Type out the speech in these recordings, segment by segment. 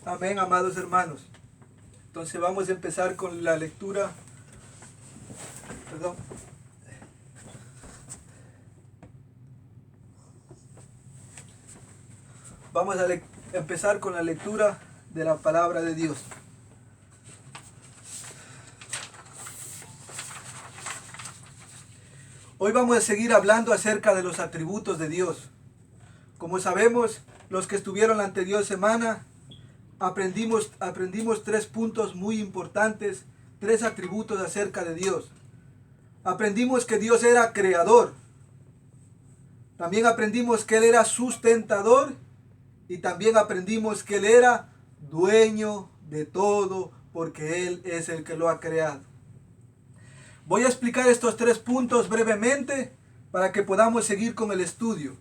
Amén, amados hermanos. Entonces vamos a empezar con la lectura. Perdón. Vamos a empezar con la lectura de la palabra de Dios. Hoy vamos a seguir hablando acerca de los atributos de Dios. Como sabemos, los que estuvieron la anterior semana, aprendimos 3 puntos muy importantes, 3 atributos acerca de Dios. Aprendimos que Dios era creador. También aprendimos que Él era sustentador. Y también aprendimos que Él era dueño de todo, porque Él es el que lo ha creado. Voy a explicar estos 3 puntos brevemente para que podamos seguir con el estudio.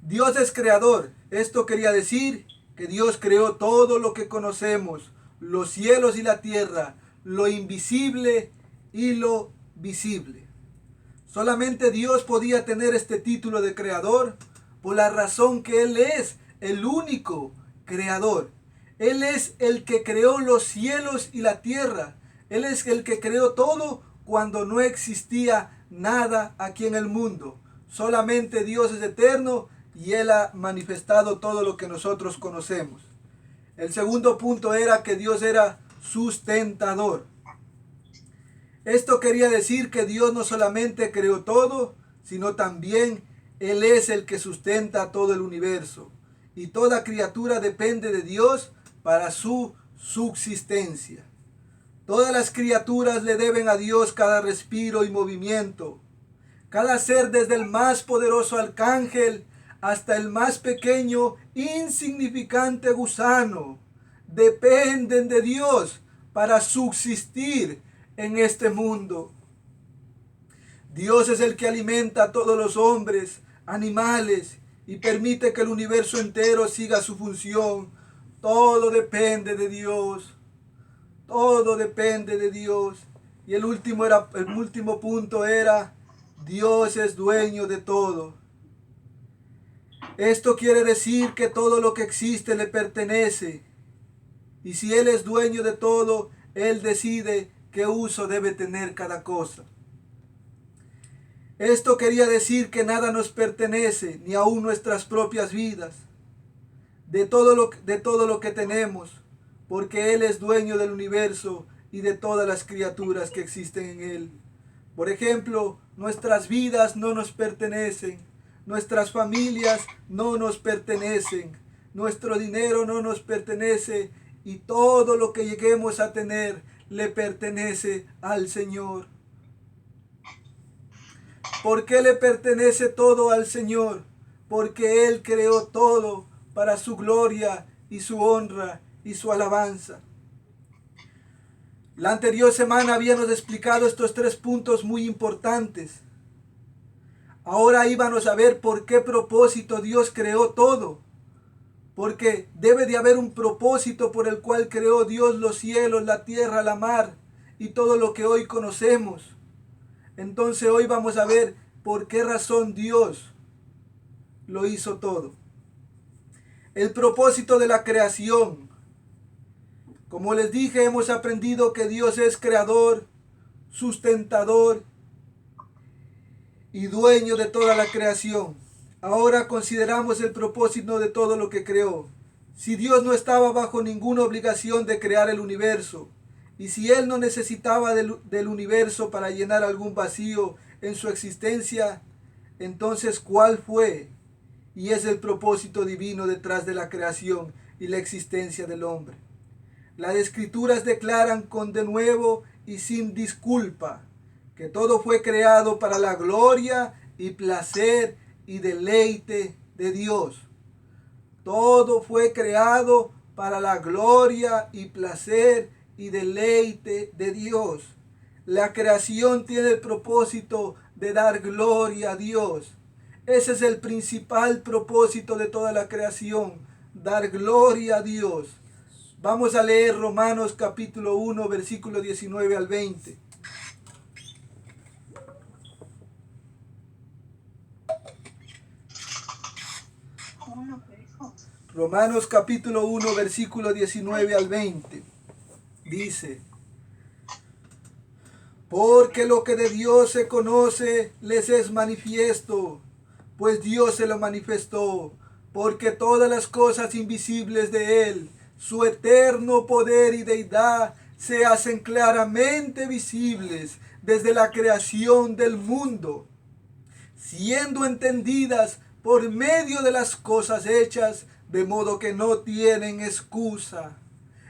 Dios es creador. Esto quería decir que Dios creó todo lo que conocemos, los cielos y la tierra, lo invisible y lo visible. Solamente Dios podía tener este título de creador por la razón que Él es el único creador. Él es el que creó los cielos y la tierra. Él es el que creó todo cuando no existía nada aquí en el mundo. Solamente Dios es eterno y Él ha manifestado todo lo que nosotros conocemos. El segundo punto era que Dios era sustentador. Esto quería decir que Dios no solamente creó todo, sino también Él es el que sustenta todo el universo. Y toda criatura depende de Dios para su subsistencia. Todas las criaturas le deben a Dios cada respiro y movimiento. Cada ser, desde el más poderoso arcángel hasta el más pequeño, insignificante gusano, dependen de Dios para subsistir en este mundo. Dios es el que alimenta a todos los hombres, animales, y permite que el universo entero siga su función. Todo depende de Dios. Todo depende de Dios. Y el último punto era, Dios es dueño de todo. Esto quiere decir que todo lo que existe le pertenece. Y si Él es dueño de todo, Él decide qué uso debe tener cada cosa. Esto quería decir que nada nos pertenece, ni aun nuestras propias vidas, de todo lo que tenemos, porque Él es dueño del universo y de todas las criaturas que existen en Él. Por ejemplo, nuestras vidas no nos pertenecen, nuestras familias no nos pertenecen, nuestro dinero no nos pertenece y todo lo que lleguemos a tener le pertenece al Señor. ¿Por qué le pertenece todo al Señor? Porque Él creó todo para su gloria y su honra y su alabanza. La anterior semana habíamos explicado estos 3 puntos muy importantes. Ahora íbamos a ver por qué propósito Dios creó todo. Porque debe de haber un propósito por el cual creó Dios los cielos, la tierra, la mar y todo lo que hoy conocemos. Entonces hoy vamos a ver por qué razón Dios lo hizo todo. El propósito de la creación. Como les dije, hemos aprendido que Dios es creador, sustentador y dueño de toda la creación. Ahora consideramos el propósito de todo lo que creó. Si Dios no estaba bajo ninguna obligación de crear el universo, y si Él no necesitaba del universo para llenar algún vacío en su existencia, entonces ¿cuál fue? Y es el propósito divino detrás de la creación y la existencia del hombre. Las Escrituras declaran con denuedo y sin disculpa que todo fue creado para la gloria y placer y deleite de Dios. Todo fue creado para la gloria y placer y deleite de Dios. La creación tiene el propósito de dar gloria a Dios. Ese es el principal propósito de toda la creación, dar gloria a Dios. Vamos a leer Romanos capítulo 1, versículo 19 al 20. Romanos capítulo 1, versículo 19 al 20. Dice: porque lo que de Dios se conoce les es manifiesto, pues Dios se lo manifestó, porque todas las cosas invisibles de Él, su eterno poder y deidad, se hacen claramente visibles desde la creación del mundo, siendo entendidas por medio de las cosas hechas, de modo que no tienen excusa.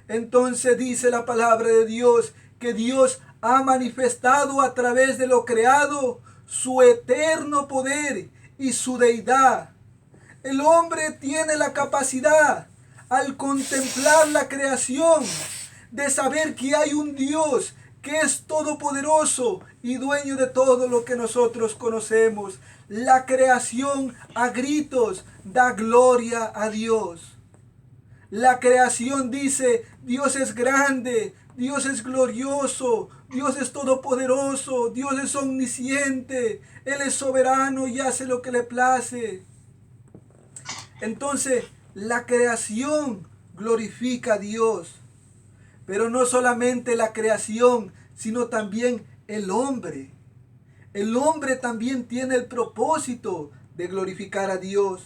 Entonces dice la palabra de Dios que Dios ha manifestado a través de lo creado su eterno poder y su deidad. El hombre tiene la capacidad, al contemplar la creación, de saber que hay un Dios que es todopoderoso y dueño de todo lo que nosotros conocemos. La creación a gritos da gloria a Dios. La creación dice: Dios es grande, Dios es glorioso, Dios es todopoderoso, Dios es omnisciente, Él es soberano y hace lo que le place. Entonces, la creación glorifica a Dios. Pero no solamente la creación, sino también el hombre. El hombre también tiene el propósito de glorificar a Dios.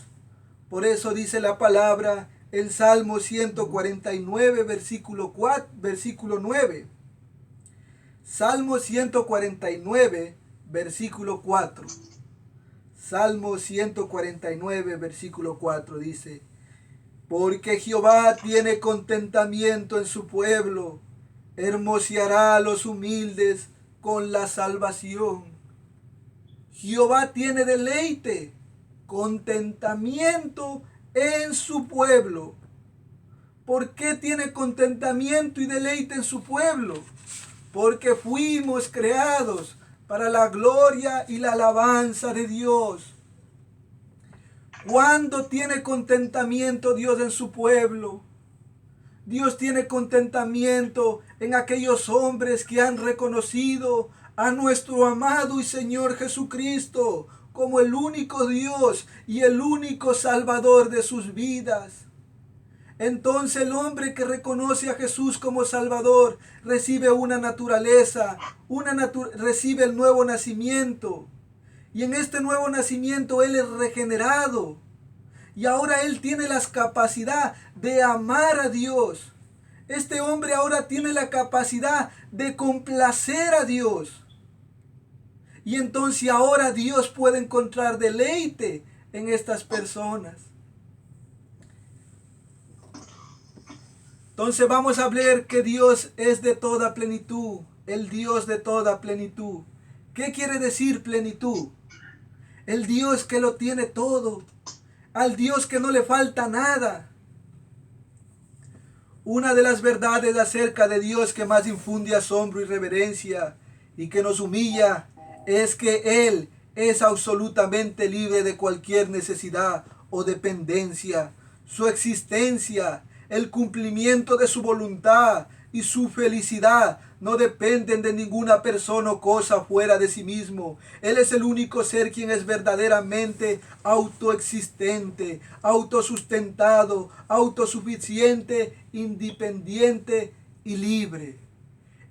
Por eso dice la palabra en Salmo 149, versículo 9. Salmo 149, versículo 4. Salmo 149, versículo 4 dice: porque Jehová tiene contentamiento en su pueblo, hermoseará a los humildes con la salvación. Jehová tiene deleite, contentamiento en su pueblo. ¿Por qué tiene contentamiento y deleite en su pueblo? Porque fuimos creados para la gloria y la alabanza de Dios. ¿Cuándo tiene contentamiento Dios en su pueblo? Dios tiene contentamiento en aquellos hombres que han reconocido a nuestro amado y Señor Jesucristo como el único Dios y el único Salvador de sus vidas. Entonces el hombre que reconoce a Jesús como Salvador recibe una naturaleza, recibe el nuevo nacimiento. Y en este nuevo nacimiento Él es regenerado. Y ahora Él tiene la capacidad de amar a Dios. Este hombre ahora tiene la capacidad de complacer a Dios. Y entonces ahora Dios puede encontrar deleite en estas personas. Entonces vamos a ver que Dios es de toda plenitud. El Dios de toda plenitud. ¿Qué quiere decir plenitud? El Dios que lo tiene todo, al Dios que no le falta nada. Una de las verdades acerca de Dios que más infunde asombro y reverencia y que nos humilla es que Él es absolutamente libre de cualquier necesidad o dependencia. Su existencia, el cumplimiento de su voluntad y su felicidad no dependen de ninguna persona o cosa fuera de sí mismo. Él es el único ser quien es verdaderamente autoexistente, autosustentado, autosuficiente, independiente y libre.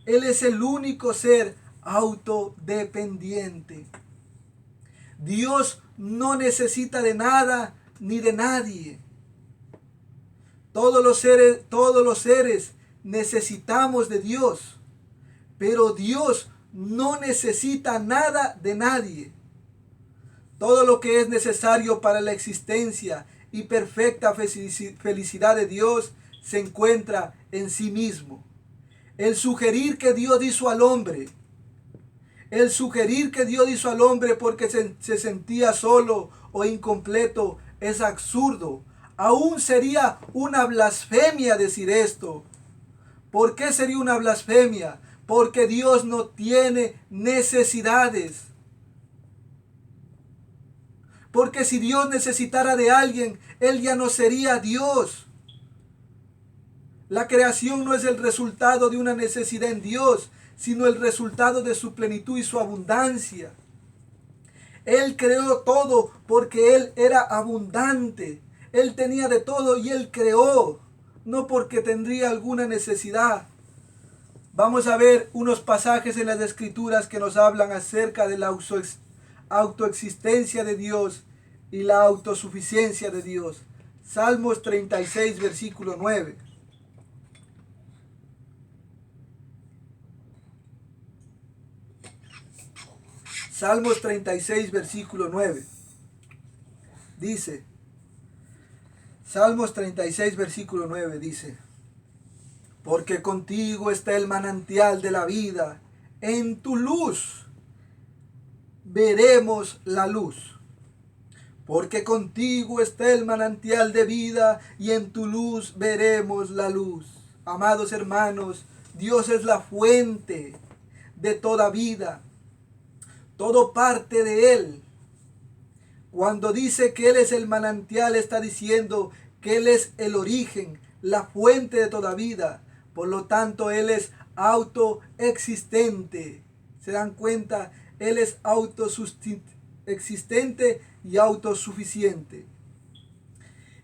Él es el único ser autodependiente. Dios no necesita de nada ni de nadie. Todos los seres necesitamos de Dios. Pero Dios no necesita nada de nadie. Todo lo que es necesario para la existencia y perfecta felicidad de Dios se encuentra en sí mismo. El sugerir que Dios hizo al hombre, porque se sentía solo o incompleto es absurdo. Aún sería una blasfemia decir esto. ¿Por qué sería una blasfemia? Porque Dios no tiene necesidades. Porque si Dios necesitara de alguien, Él ya no sería Dios. La creación no es el resultado de una necesidad en Dios, sino el resultado de su plenitud y su abundancia. Él creó todo porque Él era abundante. Él tenía de todo y Él creó, no porque tendría alguna necesidad. Vamos a ver unos pasajes en las Escrituras que nos hablan acerca de la autoexistencia de Dios y la autosuficiencia de Dios. Salmos 36, versículo 9. Salmos 36, versículo 9. Dice, Salmos 36, versículo 9 dice, porque contigo está el manantial de la vida, en tu luz veremos la luz. Porque contigo está el manantial de vida y en tu luz veremos la luz. Amados hermanos, Dios es la fuente de toda vida. Todo parte de Él. Cuando dice que Él es el manantial, está diciendo que Él es el origen, la fuente de toda vida. Por lo tanto, Él es autoexistente. ¿Se dan cuenta? Él es autoexistente y autosuficiente.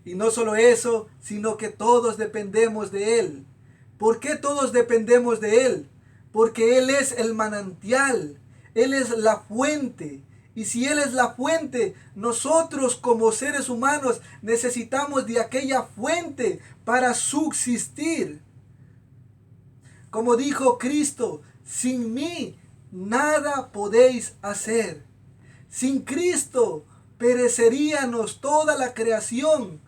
Y no solo eso, sino que todos dependemos de Él. ¿Por qué todos dependemos de Él? Porque Él es el manantial. Él es la fuente. Y si Él es la fuente, nosotros como seres humanos necesitamos de aquella fuente para subsistir. Como dijo Cristo, sin mí nada podéis hacer. Sin Cristo pereceríamos toda la creación.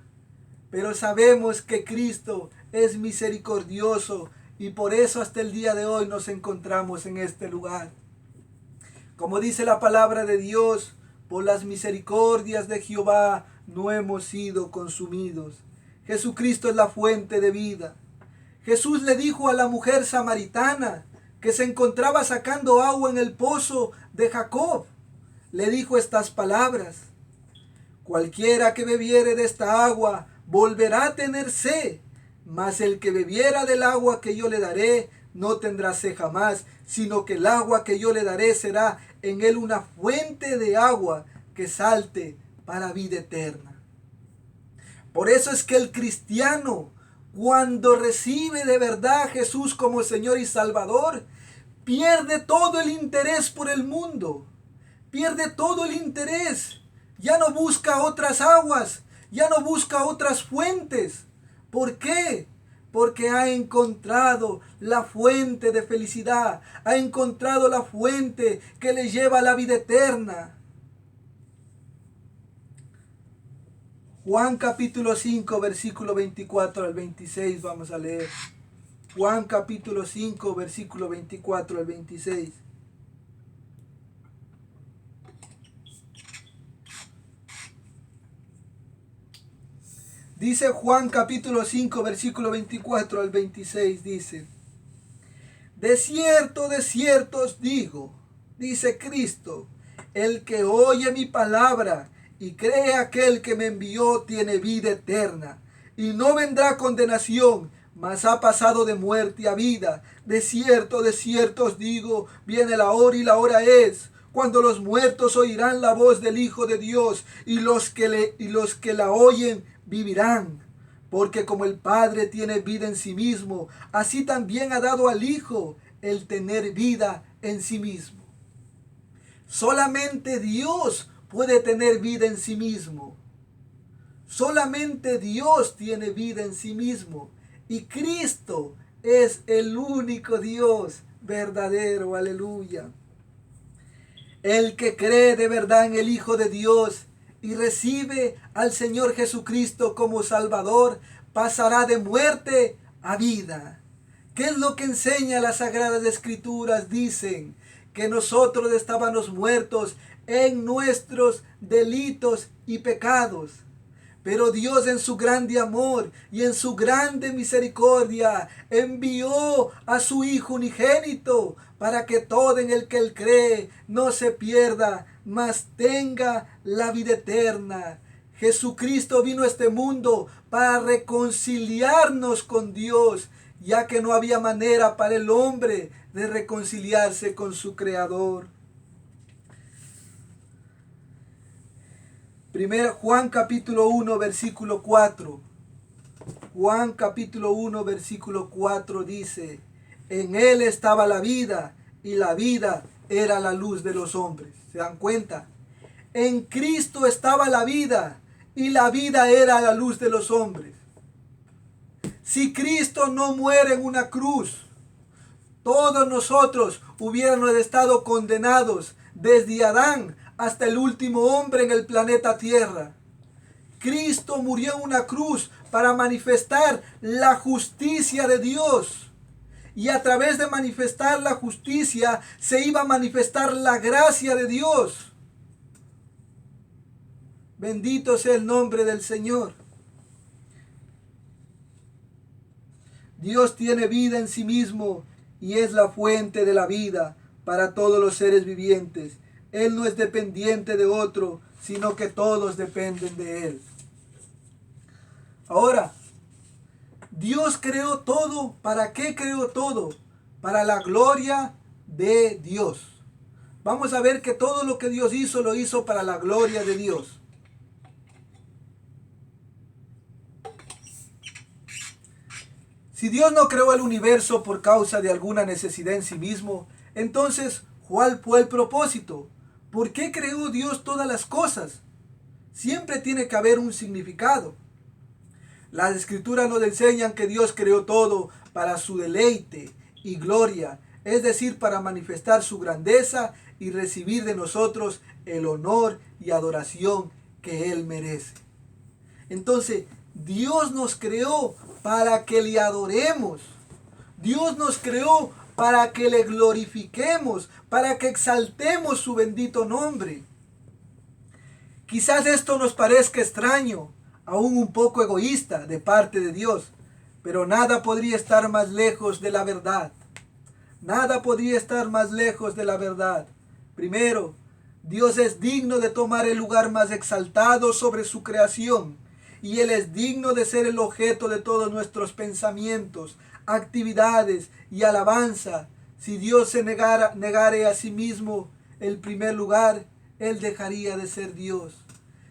Pero sabemos que Cristo es misericordioso y por eso hasta el día de hoy nos encontramos en este lugar. Como dice la palabra de Dios, por las misericordias de Jehová no hemos sido consumidos. Jesucristo es la fuente de vida. Jesús le dijo a la mujer samaritana que se encontraba sacando agua en el pozo de Jacob. Le dijo estas palabras: cualquiera que bebiere de esta agua volverá a tener sed, mas el que bebiera del agua que yo le daré no tendrá sed jamás, sino que el agua que yo le daré será en él una fuente de agua que salte para vida eterna. Por eso es que el cristiano, cuando recibe de verdad a Jesús como Señor y Salvador, pierde todo el interés por el mundo, pierde todo el interés. Ya no busca otras aguas, ya no busca otras fuentes. ¿Por qué? Porque ha encontrado la fuente de felicidad, ha encontrado la fuente que le lleva a la vida eterna. Juan capítulo 5, versículo 24 al 26, vamos a leer. Juan capítulo 5, versículo 24 al 26. Dice Juan capítulo 5, versículo 24 al 26, dice: de cierto os digo, dice Cristo, el que oye mi palabra y cree aquel que me envió tiene vida eterna, y no vendrá condenación, mas ha pasado de muerte a vida. De cierto os digo, viene la hora y la hora es, cuando los muertos oirán la voz del Hijo de Dios, y los que la oyen vivirán. Porque como el Padre tiene vida en sí mismo, así también ha dado al Hijo el tener vida en sí mismo. Solamente Dios puede tener vida en sí mismo. Solamente Dios tiene vida en sí mismo. Y Cristo es el único Dios verdadero. Aleluya. El que cree de verdad en el Hijo de Dios y recibe al Señor Jesucristo como Salvador, pasará de muerte a vida. ¿Qué es lo que enseña las Sagradas Escrituras? Dicen que nosotros estábamos muertos en nuestros delitos y pecados. Pero Dios en su grande amor y en su grande misericordia envió a su Hijo unigénito para que todo en el que Él cree no se pierda, mas tenga la vida eterna. Jesucristo vino a este mundo para reconciliarnos con Dios, ya que no había manera para el hombre de reconciliarse con su Creador. Primera, Juan capítulo 1, versículo 4. Juan capítulo 1, versículo 4 dice: en él estaba la vida, y la vida era la luz de los hombres. ¿Se dan cuenta? En Cristo estaba la vida, y la vida era la luz de los hombres. Si Cristo no muere en una cruz, todos nosotros hubiéramos estado condenados desde Adán hasta el último hombre en el planeta Tierra. Cristo murió en una cruz para manifestar la justicia de Dios. Y a través de manifestar la justicia se iba a manifestar la gracia de Dios. Bendito sea el nombre del Señor. Dios tiene vida en sí mismo y es la fuente de la vida para todos los seres vivientes. Él no es dependiente de otro, sino que todos dependen de Él. Ahora, Dios creó todo. ¿Para qué creó todo? Para la gloria de Dios. Vamos a ver que todo lo que Dios hizo, lo hizo para la gloria de Dios. Si Dios no creó el universo por causa de alguna necesidad en sí mismo, entonces, ¿cuál fue el propósito? ¿Por qué creó Dios todas las cosas? Siempre tiene que haber un significado. Las escrituras nos enseñan que Dios creó todo para su deleite y gloria, es decir, para manifestar su grandeza y recibir de nosotros el honor y adoración que Él merece. Entonces, Dios nos creó para que le adoremos. Dios nos creó para que le glorifiquemos, para que exaltemos su bendito nombre. Quizás esto nos parezca extraño, aún un poco egoísta de parte de Dios, pero nada podría estar más lejos de la verdad. Nada podría estar más lejos de la verdad. Primero, Dios es digno de tomar el lugar más exaltado sobre su creación, y Él es digno de ser el objeto de todos nuestros pensamientos, actividades y alabanza. Si Dios se negare a sí mismo el primer lugar, Él dejaría de ser Dios.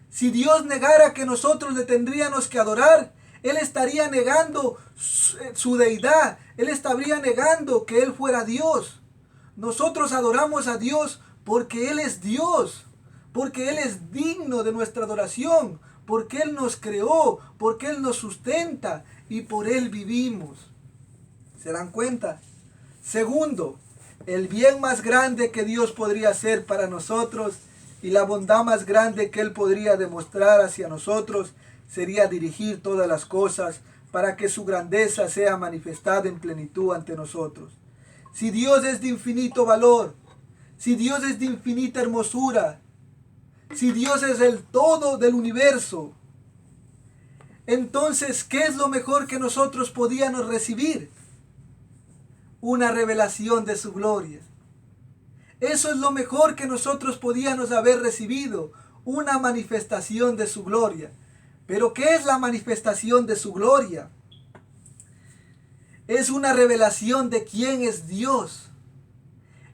Si Dios negara que nosotros le tendríamos que adorar, Él estaría negando su deidad. Él estaría negando que Él fuera Dios. Nosotros adoramos a Dios porque Él es Dios, porque Él es digno de nuestra adoración, porque Él nos creó, porque Él nos sustenta y por Él vivimos. ¿Se dan cuenta? Segundo, el bien más grande que Dios podría hacer para nosotros y la bondad más grande que Él podría demostrar hacia nosotros sería dirigir todas las cosas para que su grandeza sea manifestada en plenitud ante nosotros. Si Dios es de infinito valor, si Dios es de infinita hermosura, si Dios es el todo del universo, entonces, ¿qué es lo mejor que nosotros podíamos recibir? Una revelación de su gloria. Eso es lo mejor que nosotros podíamos haber recibido, una manifestación de su gloria. Pero ¿qué es la manifestación de su gloria? Es una revelación de quién es Dios.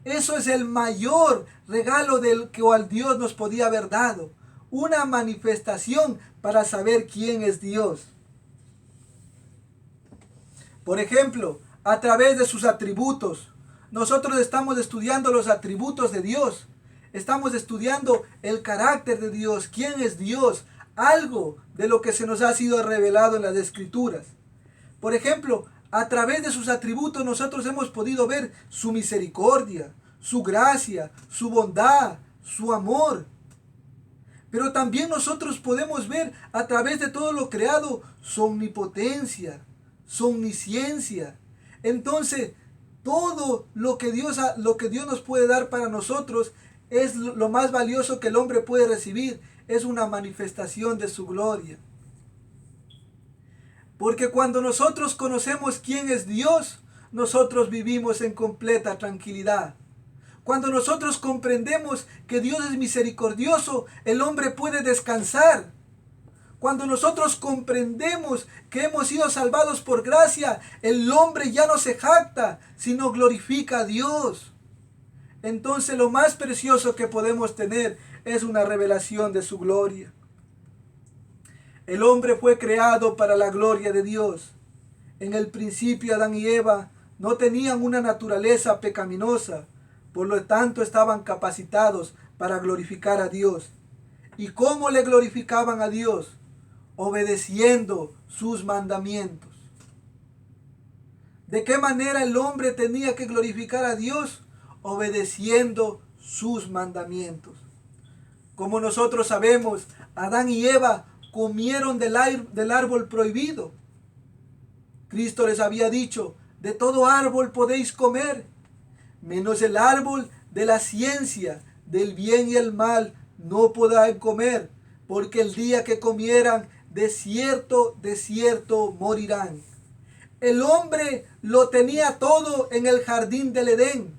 Eso es el mayor regalo del que Dios nos podía haber dado. Una manifestación para saber quién es Dios. Por ejemplo, a través de sus atributos. Nosotros estamos estudiando los atributos de Dios. Estamos estudiando el carácter de Dios. ¿Quién es Dios? Algo de lo que se nos ha sido revelado en las Escrituras. Por ejemplo, a través de sus atributos nosotros hemos podido ver su misericordia, su gracia, su bondad, su amor. Pero también nosotros podemos ver a través de todo lo creado su omnipotencia, su omnisciencia. Entonces, todo lo que Dios nos puede dar para nosotros es lo más valioso que el hombre puede recibir. Es una manifestación de su gloria. Porque cuando nosotros conocemos quién es Dios, nosotros vivimos en completa tranquilidad. Cuando nosotros comprendemos que Dios es misericordioso, el hombre puede descansar. Cuando nosotros comprendemos que hemos sido salvados por gracia, el hombre ya no se jacta, sino glorifica a Dios. Entonces lo más precioso que podemos tener es una revelación de su gloria. El hombre fue creado para la gloria de Dios. En el principio Adán y Eva no tenían una naturaleza pecaminosa, por lo tanto estaban capacitados para glorificar a Dios. ¿Y cómo le glorificaban a Dios? Obedeciendo sus mandamientos. ¿De qué manera el hombre tenía que glorificar a Dios? Obedeciendo sus mandamientos. Como nosotros sabemos, Adán y Eva comieron del árbol prohibido. Cristo les había dicho, de todo árbol podéis comer, menos el árbol de la ciencia, del bien y el mal, no podrán comer, porque el día que comieran, de cierto morirán. El hombre lo tenía todo en el jardín del Edén.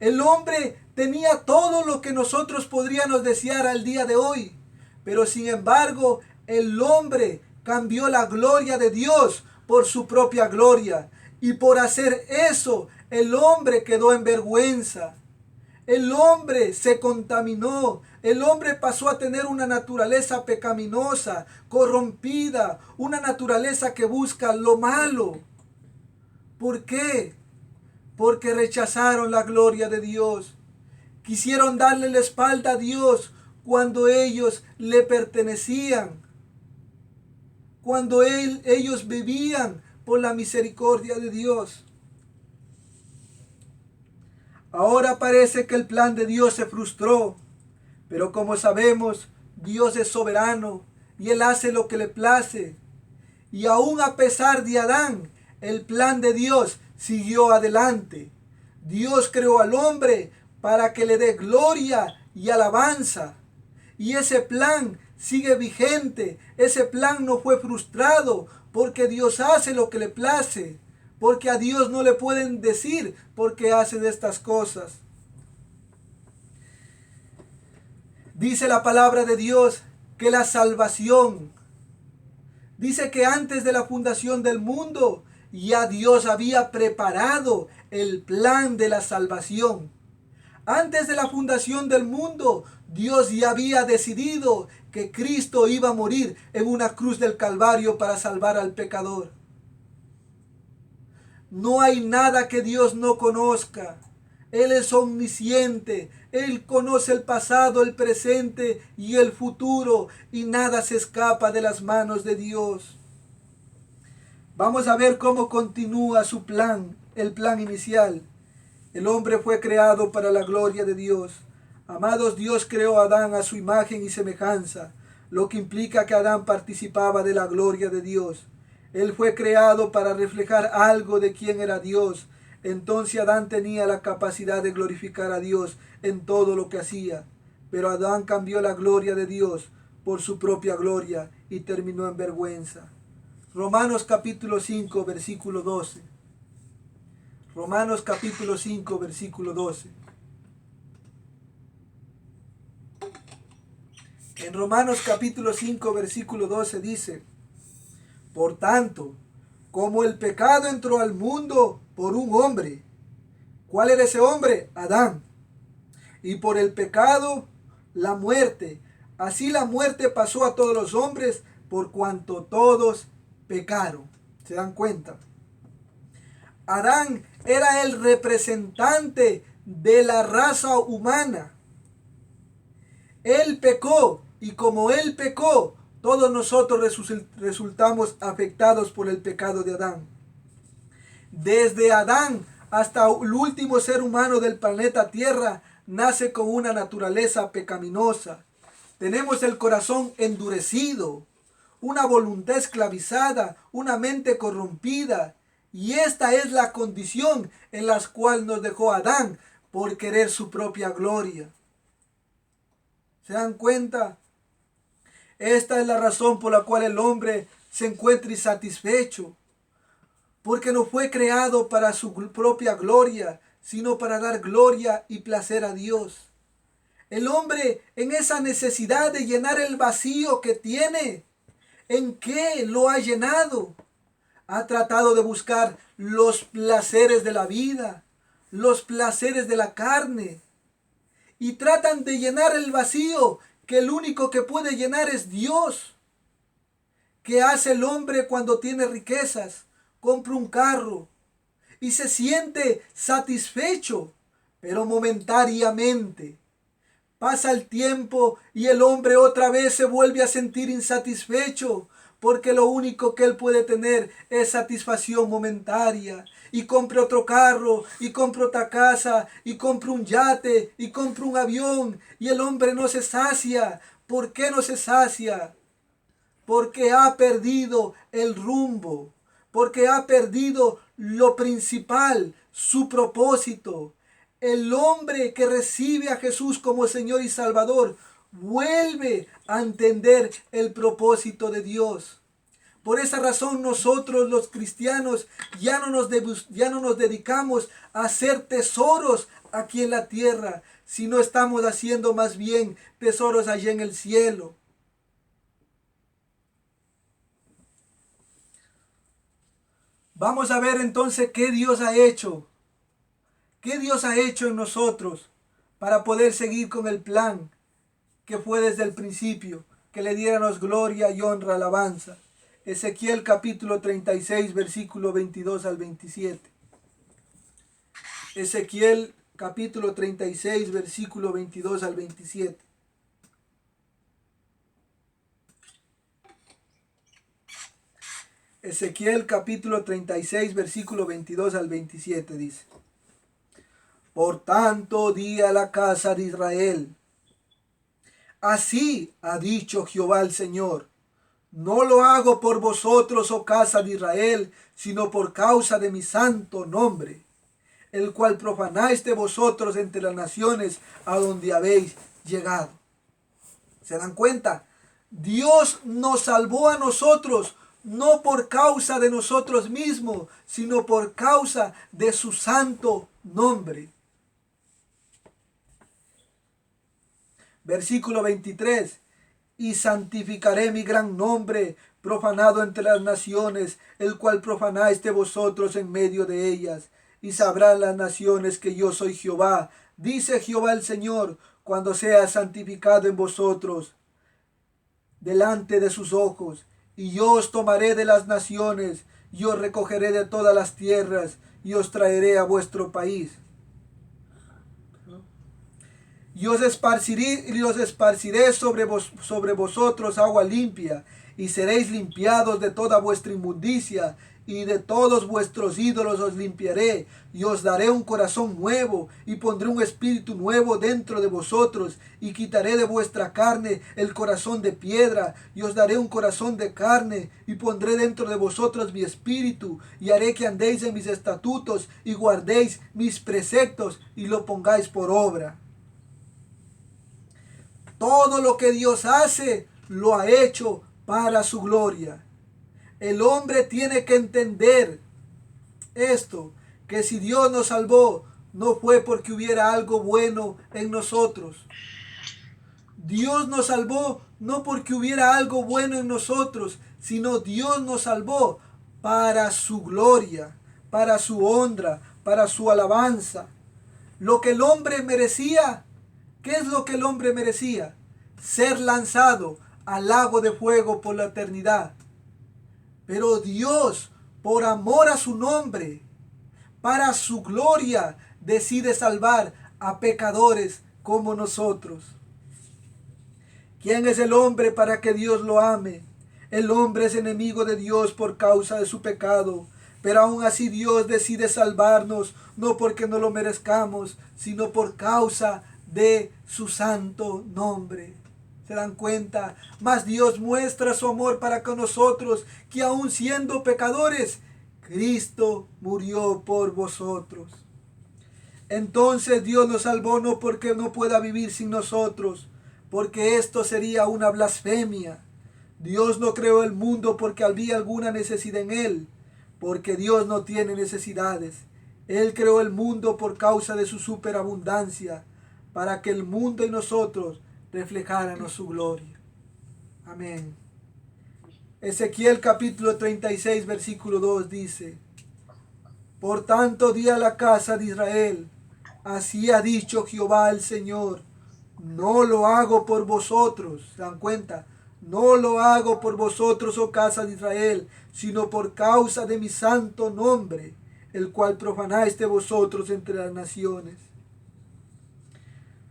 El hombre tenía todo lo que nosotros podríamos desear al día de hoy. Pero sin embargo, el hombre cambió la gloria de Dios por su propia gloria. Y por hacer eso, el hombre quedó en vergüenza. El hombre se contaminó. El hombre pasó a tener una naturaleza pecaminosa, corrompida, una naturaleza que busca lo malo. ¿Por qué? Porque rechazaron la gloria de Dios. Quisieron darle la espalda a Dios cuando ellos le pertenecían. Cuando ellos vivían por la misericordia de Dios. Ahora parece que el plan de Dios se frustró. Pero como sabemos, Dios es soberano y Él hace lo que le place. Y aún a pesar de Adán, el plan de Dios siguió adelante. Dios creó al hombre para que le dé gloria y alabanza. Y ese plan sigue vigente. Ese plan no fue frustrado porque Dios hace lo que le place. Porque a Dios no le pueden decir por qué hace de estas cosas. Dice la palabra de Dios que la salvación, dice que antes de la fundación del mundo, ya Dios había preparado el plan de la salvación. Antes de la fundación del mundo, Dios ya había decidido que Cristo iba a morir en una cruz del Calvario para salvar al pecador. No hay nada que Dios no conozca. Él es omnisciente. Él conoce el pasado, el presente y el futuro. Y nada se escapa de las manos de Dios. Vamos a ver cómo continúa su plan, el plan inicial. El hombre fue creado para la gloria de Dios. Amados, Dios creó a Adán a su imagen y semejanza, lo que implica que Adán participaba de la gloria de Dios. Él fue creado para reflejar algo de quién era Dios. Entonces Adán tenía la capacidad de glorificar a Dios en todo lo que hacía. Pero Adán cambió la gloria de Dios por su propia gloria y terminó en vergüenza. Romanos capítulo 5, versículo 12. Romanos capítulo 5, versículo 12. En Romanos capítulo 5, versículo 12 dice: por tanto, como el pecado entró al mundo por un hombre. ¿Cuál era ese hombre? Adán. Y por el pecado, la muerte. Así la muerte pasó a todos los hombres por cuanto todos pecaron. ¿Se dan cuenta? Adán era el representante de la raza humana. Él pecó y como él pecó, todos nosotros resultamos afectados por el pecado de Adán. Desde Adán hasta el último ser humano del planeta Tierra nace con una naturaleza pecaminosa. Tenemos el corazón endurecido, una voluntad esclavizada, una mente corrompida. Y esta es la condición en la cual nos dejó Adán por querer su propia gloria. ¿Se dan cuenta? Esta es la razón por la cual el hombre se encuentra insatisfecho. Porque no fue creado para su propia gloria, sino para dar gloria y placer a Dios. El hombre en esa necesidad de llenar el vacío que tiene, ¿en qué lo ha llenado? Ha tratado de buscar los placeres de la vida, los placeres de la carne. Y tratan de llenar el vacío que el único que puede llenar es Dios. ¿Qué hace el hombre cuando tiene riquezas? Compra un carro y se siente satisfecho, pero momentáneamente. Pasa el tiempo y el hombre otra vez se vuelve a sentir insatisfecho, porque lo único que él puede tener es satisfacción momentánea. Y compra otro carro, y compra otra casa, y compra un yate, y compra un avión, y el hombre no se sacia. ¿Por qué no se sacia? Porque ha perdido el rumbo, porque ha perdido lo principal, su propósito. El hombre que recibe a Jesús como Señor y Salvador vuelve a entender el propósito de Dios. Por esa razón nosotros los cristianos ya no nos dedicamos a hacer tesoros aquí en la tierra, sino estamos haciendo más bien tesoros allá en el cielo. Vamos a ver entonces qué Dios ha hecho. ¿Qué Dios ha hecho en nosotros para poder seguir con el plan que fue desde el principio? Que le diéramos gloria y honra, alabanza. Ezequiel capítulo 36, versículo 22 al 27. Ezequiel capítulo 36, versículo 22 al 27. Ezequiel capítulo 36, versículo 22 al 27 dice: Por tanto, di a la casa de Israel, así ha dicho Jehová el Señor, no lo hago por vosotros, oh casa de Israel, sino por causa de mi santo nombre, el cual profanáis de vosotros entre las naciones a donde habéis llegado. ¿Se dan cuenta? Dios nos salvó a nosotros, no por causa de nosotros mismos, sino por causa de su santo nombre. Versículo 23. Y santificaré mi gran nombre, profanado entre las naciones, el cual profanáis de vosotros en medio de ellas. Y sabrán las naciones que yo soy Jehová, dice Jehová el Señor, cuando sea santificado en vosotros delante de sus ojos. Y yo os tomaré de las naciones, y os recogeré de todas las tierras, y os traeré a vuestro país. Y os esparciré sobre vosotros agua limpia, y seréis limpiados de toda vuestra inmundicia, y de todos vuestros ídolos os limpiaré, y os daré un corazón nuevo, y pondré un espíritu nuevo dentro de vosotros, y quitaré de vuestra carne el corazón de piedra, y os daré un corazón de carne, y pondré dentro de vosotros mi espíritu, y haré que andéis en mis estatutos, y guardéis mis preceptos, y lo pongáis por obra. Todo lo que Dios hace, lo ha hecho para su gloria. El hombre tiene que entender esto, que si Dios nos salvó, no fue porque hubiera algo bueno en nosotros. Dios nos salvó no porque hubiera algo bueno en nosotros, sino Dios nos salvó para su gloria, para su honra, para su alabanza. Lo que el hombre merecía, ¿qué es lo que el hombre merecía? Ser lanzado al lago de fuego por la eternidad. Pero Dios, por amor a su nombre, para su gloria, decide salvar a pecadores como nosotros. ¿Quién es el hombre para que Dios lo ame? El hombre es enemigo de Dios por causa de su pecado. Pero aún así Dios decide salvarnos, no porque no lo merezcamos, sino por causa de su santo nombre. ¿Se dan cuenta? Mas Dios muestra su amor para con nosotros, que aún siendo pecadores, Cristo murió por vosotros. Entonces Dios nos salvó no porque no pueda vivir sin nosotros, porque esto sería una blasfemia. Dios no creó el mundo porque había alguna necesidad en él, porque Dios no tiene necesidades. Él creó el mundo por causa de su superabundancia, para que el mundo y nosotros reflejáramos su gloria. Amén. Ezequiel capítulo 36, versículo 2 dice: Por tanto di a la casa de Israel, así ha dicho Jehová el Señor, No lo hago por vosotros, ¿se dan cuenta? No lo hago por vosotros, oh casa de Israel, sino por causa de mi santo nombre, el cual profanáis de vosotros entre las naciones.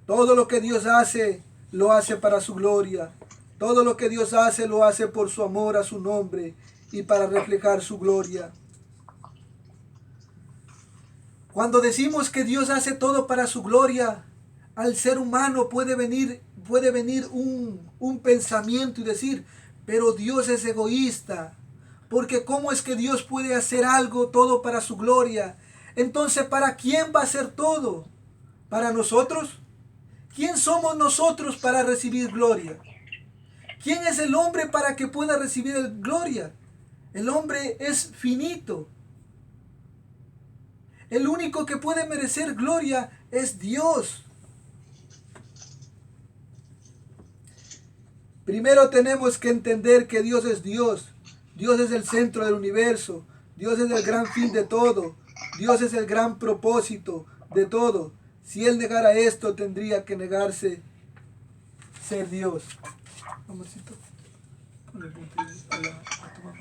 Todo lo que Dios hace, lo hace para su gloria. Todo lo que Dios hace, lo hace por su amor a su nombre y para reflejar su gloria. Cuando decimos que Dios hace todo para su gloria, al ser humano puede venir un pensamiento y decir, pero Dios es egoísta, porque ¿cómo es que Dios puede hacer algo todo para su gloria? Entonces, ¿para quién va a hacer todo? ¿Para nosotros? ¿Quién somos nosotros para recibir gloria? ¿Quién es el hombre para que pueda recibir gloria? El hombre es finito. El único que puede merecer gloria es Dios. Primero tenemos que entender que Dios es Dios. Dios es el centro del universo. Dios es el gran fin de todo. Dios es el gran propósito de todo. Si Él negara esto, tendría que negarse ser Dios. Amorcito, ponle el punto a tu mamá.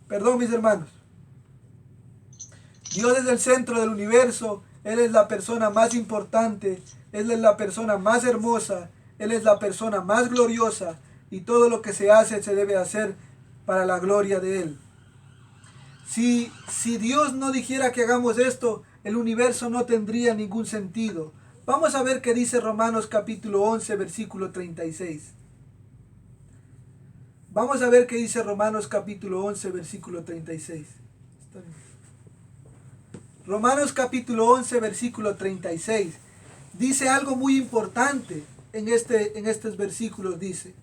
Perdón, mis hermanos. Dios es el centro del universo. Él es la persona más importante. Él es la persona más hermosa. Él es la persona más gloriosa. Y todo lo que se hace se debe hacer para la gloria de Él. Si Dios no dijera que hagamos esto, el universo no tendría ningún sentido. Vamos a ver qué dice Romanos capítulo 11, versículo 36. Vamos a ver qué dice Romanos capítulo 11, versículo 36. Está bien. Romanos capítulo 11, versículo 36. Dice algo muy importante en estos versículos. Dice,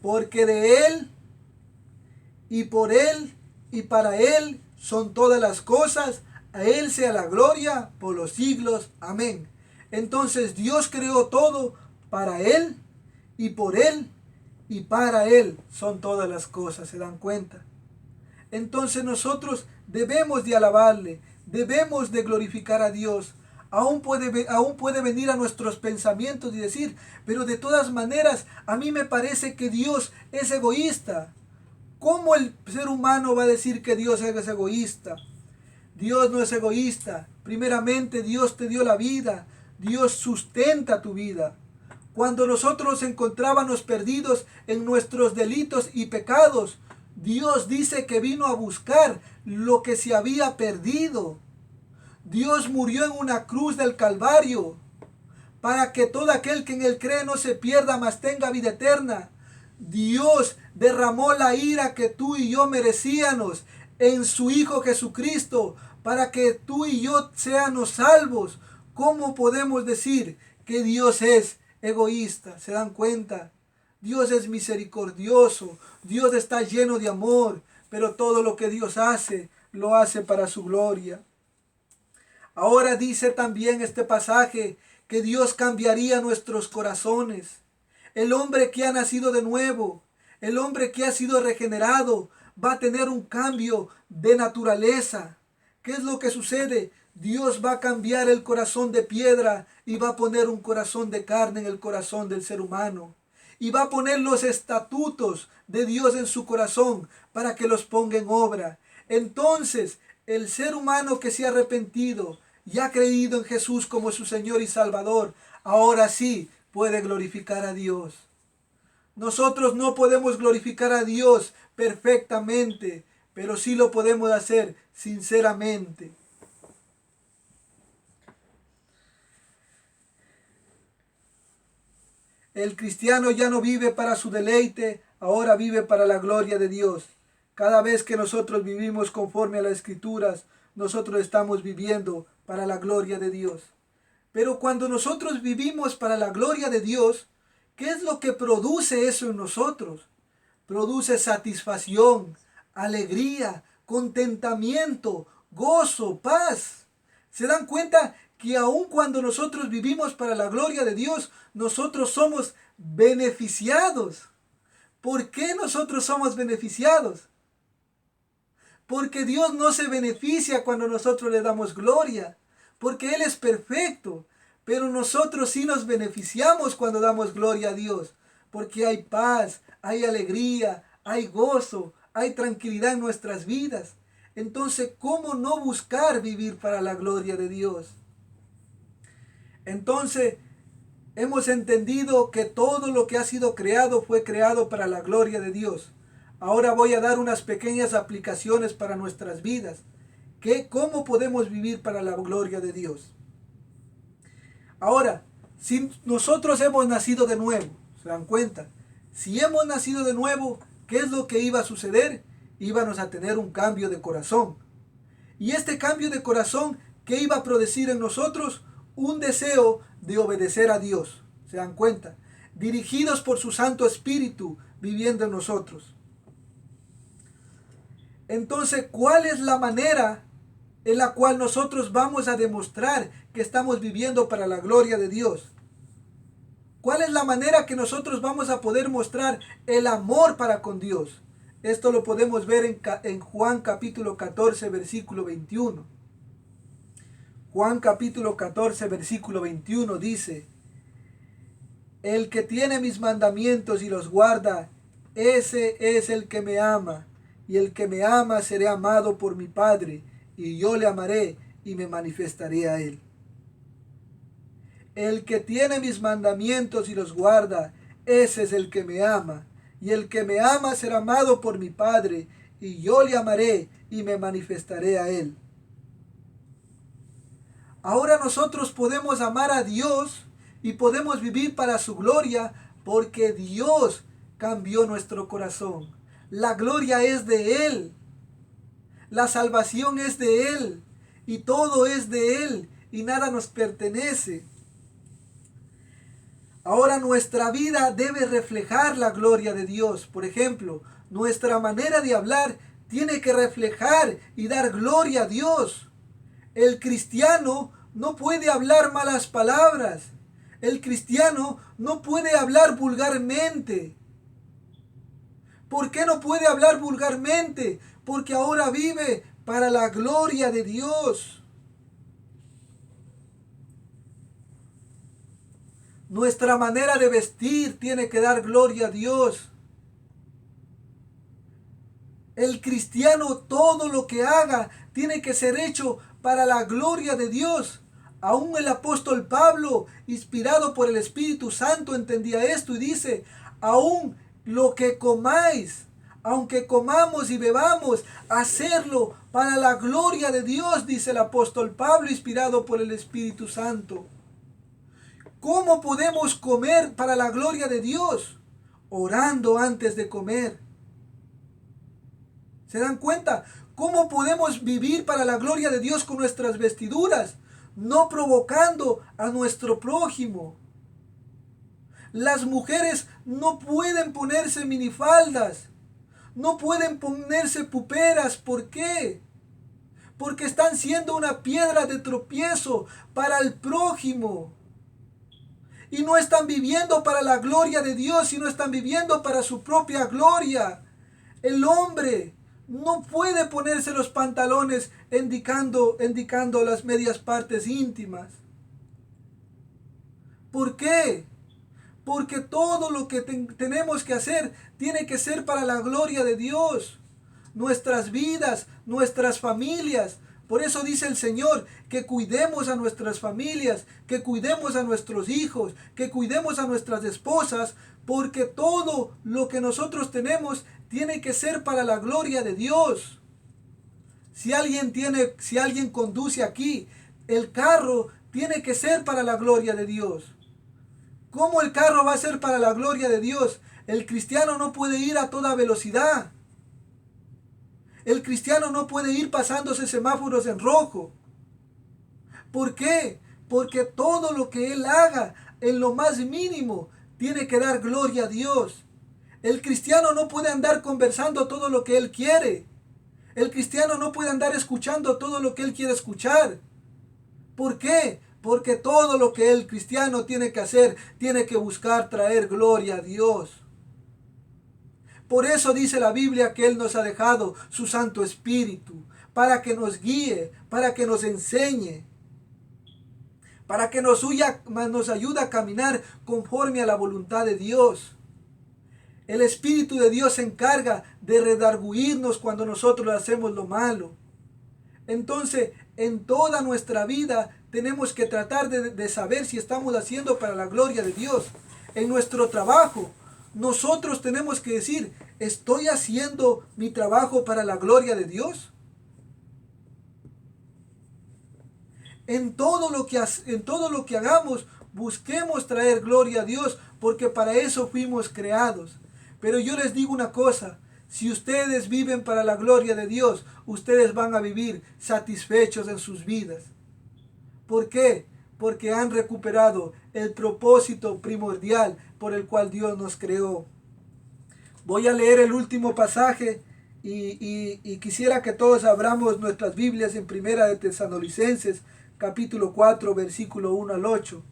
porque de Él, y por Él, y para Él son todas las cosas, a Él sea la gloria por los siglos. Amén. Entonces Dios creó todo para Él, y por Él, y para Él son todas las cosas. ¿Se dan cuenta? Entonces nosotros debemos de alabarle, debemos de glorificar a Dios. Aún puede venir a nuestros pensamientos y decir, pero de todas maneras a mí me parece que Dios es egoísta. ¿Cómo el ser humano va a decir que Dios es egoísta? Dios no es egoísta. Primeramente, Dios te dio la vida. Dios sustenta tu vida. Cuando nosotros nos encontrábamos perdidos en nuestros delitos y pecados, Dios dice que vino a buscar lo que se había perdido. Dios murió en una cruz del Calvario para que todo aquel que en Él cree no se pierda, mas tenga vida eterna. Dios derramó la ira que tú y yo merecíamos en su Hijo Jesucristo para que tú y yo seamos salvos. ¿Cómo podemos decir que Dios es egoísta? ¿Se dan cuenta? Dios es misericordioso, Dios está lleno de amor, pero todo lo que Dios hace, lo hace para su gloria. Ahora dice también este pasaje que Dios cambiaría nuestros corazones. El hombre que ha nacido de nuevo, el hombre que ha sido regenerado, va a tener un cambio de naturaleza. ¿Qué es lo que sucede? Dios va a cambiar el corazón de piedra y va a poner un corazón de carne en el corazón del ser humano. Y va a poner los estatutos de Dios en su corazón para que los ponga en obra. Entonces, el ser humano que se ha arrepentido y ha creído en Jesús como su Señor y Salvador, ahora sí puede glorificar a Dios. Nosotros no podemos glorificar a Dios perfectamente, pero sí lo podemos hacer sinceramente. El cristiano ya no vive para su deleite, ahora vive para la gloria de Dios. Cada vez que nosotros vivimos conforme a las Escrituras, nosotros estamos viviendo para la gloria de Dios. Pero cuando nosotros vivimos para la gloria de Dios, ¿qué es lo que produce eso en nosotros? Produce satisfacción, alegría, contentamiento, gozo, paz. ¿Se dan cuenta que aun cuando nosotros vivimos para la gloria de Dios, nosotros somos beneficiados? ¿Por qué nosotros somos beneficiados? Porque Dios no se beneficia cuando nosotros le damos gloria. porque Él es perfecto. Pero nosotros sí nos beneficiamos cuando damos gloria a Dios, porque hay paz, hay alegría, hay gozo, hay tranquilidad en nuestras vidas. Entonces, ¿cómo no buscar vivir para la gloria de Dios? Entonces, hemos entendido que todo lo que ha sido creado fue creado para la gloria de Dios. Ahora voy a dar unas pequeñas aplicaciones para nuestras vidas. ¿Cómo podemos vivir para la gloria de Dios? Ahora, si nosotros hemos nacido de nuevo, ¿se dan cuenta? Si hemos nacido de nuevo, ¿qué es lo que iba a suceder? Íbamos a tener un cambio de corazón. Y este cambio de corazón, ¿qué iba a producir en nosotros? Un deseo de obedecer a Dios. ¿Se dan cuenta? Dirigidos por su Santo Espíritu viviendo en nosotros. Entonces, ¿cuál es la manera en la cual nosotros vamos a demostrar que estamos viviendo para la gloria de Dios? ¿Cuál es la manera que nosotros vamos a poder mostrar el amor para con Dios? Esto lo podemos ver en Juan capítulo 14, versículo 21. Juan capítulo 14, versículo 21 dice: el que tiene mis mandamientos y los guarda, ese es el que me ama. Y el que me ama será amado por mi Padre, y yo le amaré y me manifestaré a él. El que tiene mis mandamientos y los guarda, ese es el que me ama. Y el que me ama será amado por mi Padre, y yo le amaré y me manifestaré a él. Ahora nosotros podemos amar a Dios y podemos vivir para su gloria, porque Dios cambió nuestro corazón. La gloria es de Él. La salvación es de Él. Y todo es de Él. Y nada nos pertenece. Ahora nuestra vida debe reflejar la gloria de Dios. Por ejemplo, nuestra manera de hablar tiene que reflejar y dar gloria a Dios. El cristiano no puede hablar malas palabras. El cristiano no puede hablar vulgarmente. ¿Por qué no puede hablar vulgarmente? Porque ahora vive para la gloria de Dios. Nuestra manera de vestir tiene que dar gloria a Dios. El cristiano, todo lo que haga tiene que ser hecho para la gloria de Dios. Aún el apóstol Pablo, inspirado por el Espíritu Santo, entendía esto y dice: aún lo que comáis, aunque comamos y bebamos, hacerlo para la gloria de Dios, dice el apóstol Pablo, inspirado por el Espíritu Santo. ¿Cómo podemos comer para la gloria de Dios? Orando antes de comer. ¿Se dan cuenta? ¿Cómo podemos vivir para la gloria de Dios con nuestras vestiduras? No provocando a nuestro prójimo. Las mujeres no pueden ponerse minifaldas. No pueden ponerse puperas. ¿Por qué? Porque están siendo una piedra de tropiezo para el prójimo. Y no están viviendo para la gloria de Dios, sino están viviendo para su propia gloria. El hombre no puede ponerse los pantalones indicando las medias partes íntimas. ¿Por qué? Porque todo lo que tenemos que hacer tiene que ser para la gloria de Dios. Nuestras vidas, nuestras familias. Por eso dice el Señor que cuidemos a nuestras familias, que cuidemos a nuestros hijos, que cuidemos a nuestras esposas, porque todo lo que nosotros tenemos tiene que ser para la gloria de Dios. Si alguien conduce aquí, el carro tiene que ser para la gloria de Dios. ¿Cómo el carro va a ser para la gloria de Dios? El cristiano no puede ir a toda velocidad. El cristiano no puede ir pasándose semáforos en rojo. ¿Por qué? Porque todo lo que él haga, en lo más mínimo, tiene que dar gloria a Dios. El cristiano no puede andar conversando todo lo que él quiere. El cristiano no puede andar escuchando todo lo que él quiere escuchar. ¿Por qué? Porque todo lo que el cristiano tiene que hacer, tiene que buscar traer gloria a Dios. Por eso dice la Biblia que Él nos ha dejado su Santo Espíritu, para que nos guíe, para que nos enseñe. para que nos ayude a caminar conforme a la voluntad de Dios. El Espíritu de Dios se encarga de redarguirnos cuando nosotros hacemos lo malo. Entonces, en toda nuestra vida tenemos que tratar de saber si estamos haciendo para la gloria de Dios. En nuestro trabajo, nosotros tenemos que decir, ¿estoy haciendo mi trabajo para la gloria de Dios? En todo lo que hagamos, busquemos traer gloria a Dios, porque para eso fuimos creados. Pero yo les digo una cosa, si ustedes viven para la gloria de Dios, ustedes van a vivir satisfechos en sus vidas. ¿Por qué? Porque han recuperado el propósito primordial por el cual Dios nos creó. Voy a leer el último pasaje y quisiera que todos abramos nuestras Biblias en Primera de Tesalonicenses, capítulo 4, versículo 1 al 8.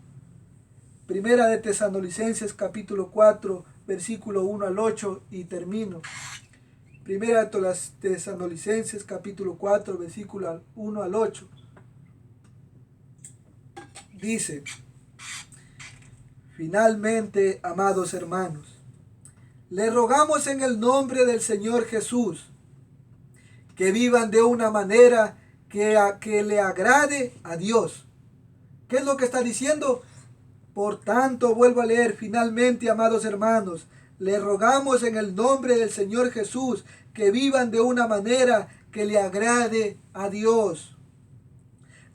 Primera de Tesalonicenses, capítulo 4, versículo 1 al 8 y termino. Primera de Tesalonicenses, capítulo 4, versículo 1 al 8. Dice, finalmente, amados hermanos, le rogamos en el nombre del Señor Jesús, que vivan de una manera que le agrade a Dios. ¿Qué es lo que está diciendo? Por tanto, vuelvo a leer, finalmente, amados hermanos, le rogamos en el nombre del Señor Jesús, que vivan de una manera que le agrade a Dios.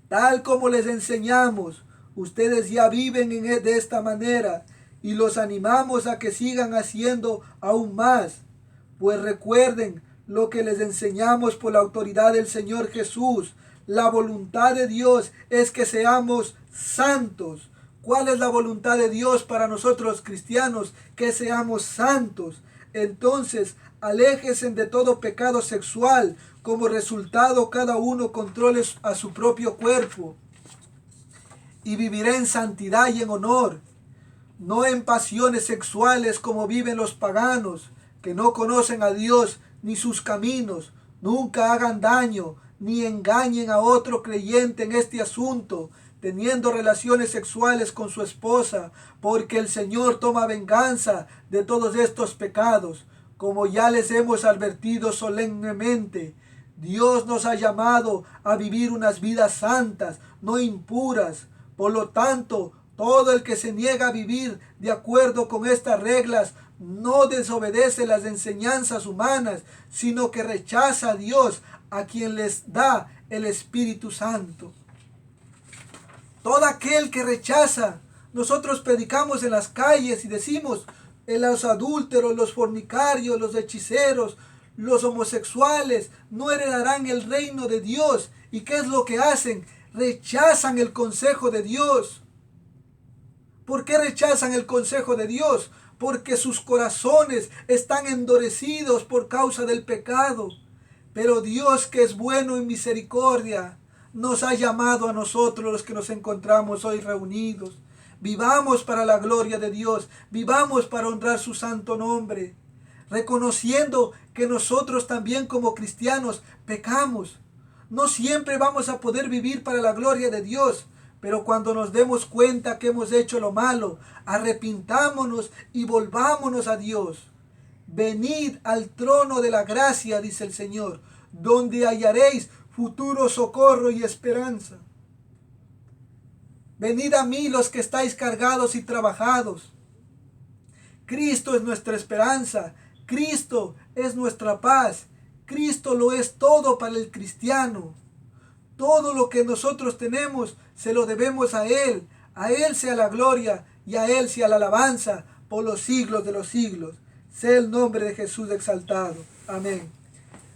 Tal como les enseñamos, ustedes ya viven de esta manera y los animamos a que sigan haciendo aún más. Pues recuerden lo que les enseñamos por la autoridad del Señor Jesús. La voluntad de Dios es que seamos santos. ¿Cuál es la voluntad de Dios para nosotros los cristianos? Que seamos santos. Entonces, aléjense de todo pecado sexual. Como resultado, cada uno controle a su propio cuerpo y vivirá en santidad y en honor, no en pasiones sexuales como viven los paganos, que no conocen a Dios ni sus caminos. Nunca hagan daño ni engañen a otro creyente en este asunto, teniendo relaciones sexuales con su esposa, porque el Señor toma venganza de todos estos pecados. Como ya les hemos advertido solemnemente, Dios nos ha llamado a vivir unas vidas santas, no impuras. Por lo tanto, todo el que se niega a vivir de acuerdo con estas reglas no desobedece las enseñanzas humanas, sino que rechaza a Dios, a quien les da el Espíritu Santo. Todo aquel que rechaza, nosotros predicamos en las calles y decimos, los adúlteros, los fornicarios, los hechiceros, los homosexuales no heredarán el reino de Dios. ¿Y qué es lo que hacen? Rechazan el consejo de Dios. ¿Por qué rechazan el consejo de Dios? Porque sus corazones están endurecidos por causa del pecado. Pero Dios, que es bueno en misericordia, nos ha llamado a nosotros los que nos encontramos hoy reunidos. Vivamos para la gloria de Dios, vivamos para honrar su santo nombre, reconociendo que nosotros también como cristianos pecamos. No siempre vamos a poder vivir para la gloria de Dios, pero cuando nos demos cuenta que hemos hecho lo malo, arrepintámonos y volvámonos a Dios. Venid al trono de la gracia, dice el Señor, donde hallaréis futuro socorro y esperanza. Venid a mí los que estáis cargados y trabajados. Cristo es nuestra esperanza, Cristo es nuestra paz, Cristo lo es todo para el cristiano. Todo lo que nosotros tenemos se lo debemos a Él sea la gloria y a Él sea la alabanza por los siglos de los siglos. Sea el nombre de Jesús exaltado. Amén.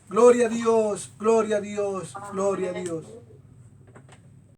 Gloria a Dios, gloria a Dios, gloria a Dios.